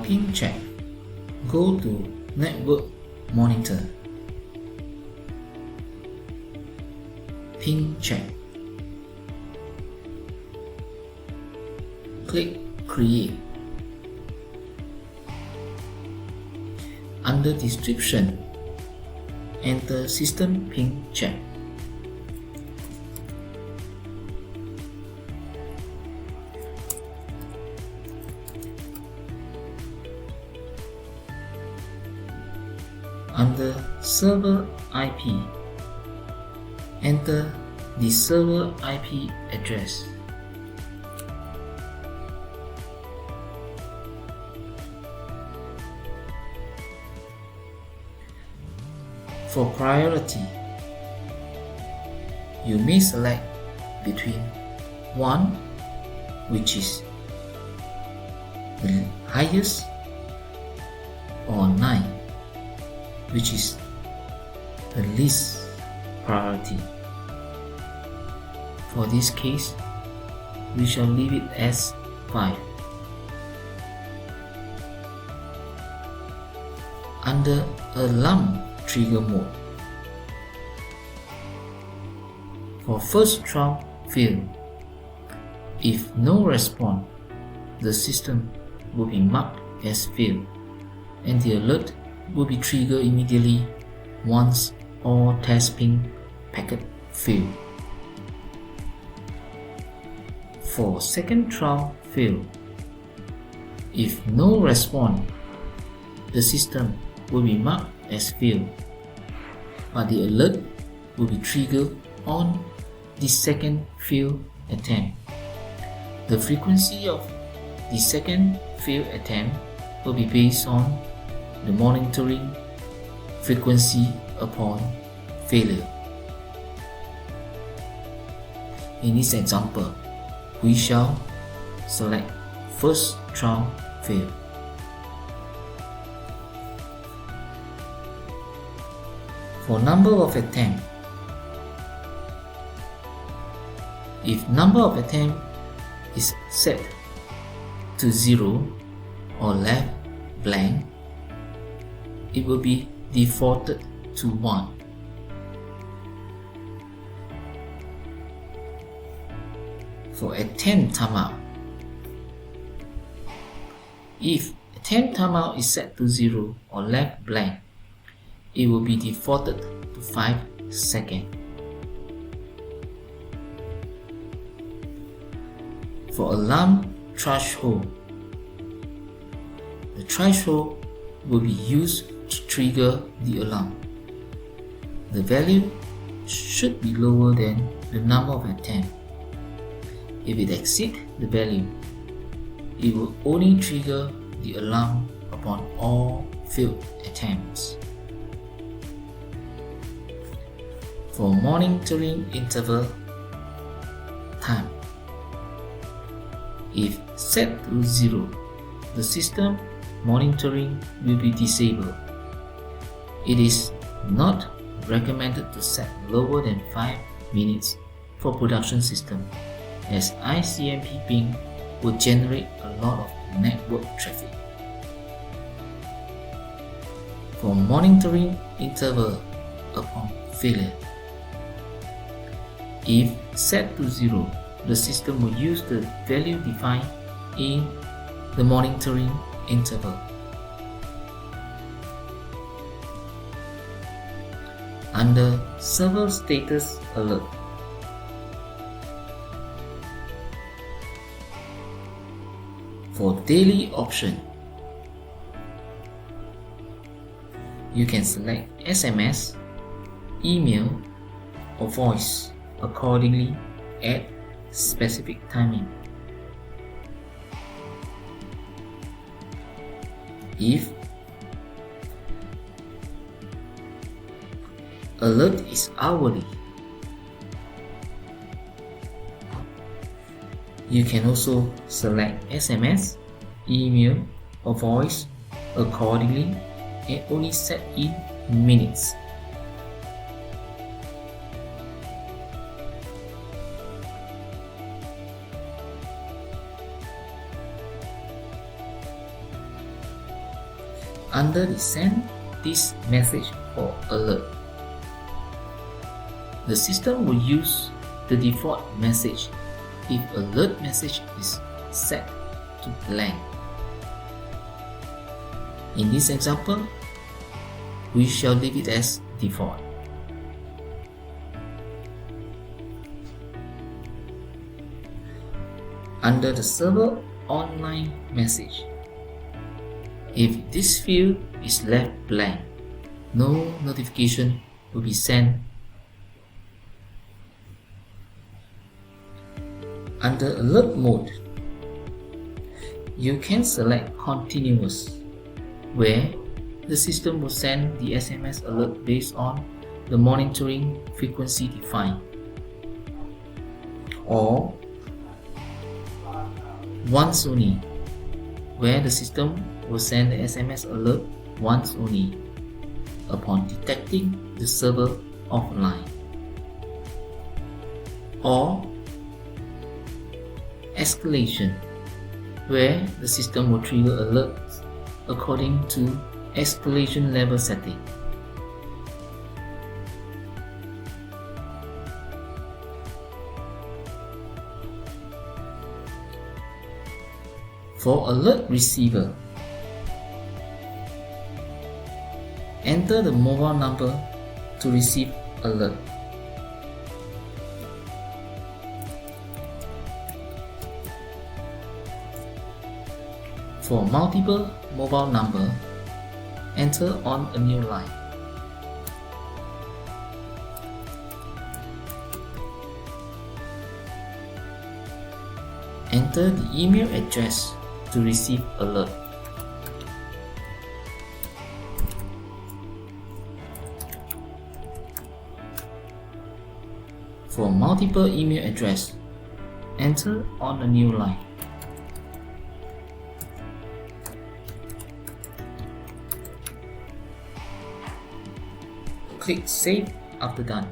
ping check, go to Network Monitor. Ping check. Click Create. Under Description, enter System Ping Check. Under Server IP, enter the server IP address. For priority, you may select between 1, which is the highest, or 9, which is the least priority. For this case, we shall leave it as 5. Under Alarm Trigger Mode, for first trial failed, if no response, the system will be marked as failed and the alert will be triggered immediately once all test ping packets fail. For second trial fail, if no response, the system will be marked as failed, but the alert will be triggered on the second failed attempt. The frequency of the second failed attempt will be based on the monitoring frequency upon failure. In this example, we shall select first trial fail. For number of attempts, if number of attempts is set to 0 or left blank, it will be defaulted to 1. For attempt timeout, if attempt timeout is set to 0 or left blank, it will be defaulted to 5 seconds. For alarm threshold, the threshold will be used to trigger the alarm. The value should be lower than the number of attempts. If it exceeds the value, it will only trigger the alarm upon all failed attempts. For monitoring interval time, if set to 0, the system monitoring will be disabled. It is not recommended to set lower than 5 minutes for production system, as ICMP ping will generate a lot of network traffic. For monitoring interval upon failure, if set to 0, the system will use the value defined in the monitoring interval. Under Server Status Alert, for daily option, you can select SMS, email, or voice accordingly at specific timing. If alert is hourly, you can also select SMS, email, or voice accordingly and only set in minutes. Under the Send this message for alert, the system will use the default message if alert message is set to blank. In this example, we shall leave it as default. Under the server online message, if this field is left blank, no notification will be sent. Under alert mode, you can select continuous, where the system will send the SMS alert based on the monitoring frequency defined, or once only, where the system will send the SMS alert once only upon detecting the server offline, or escalation, where the system will trigger alerts according to escalation level setting. For alert receiver, enter the mobile number to receive alert. For multiple mobile number, enter on a new line. Enter the email address to receive alert. For multiple email address, enter on a new line. Click Save after done.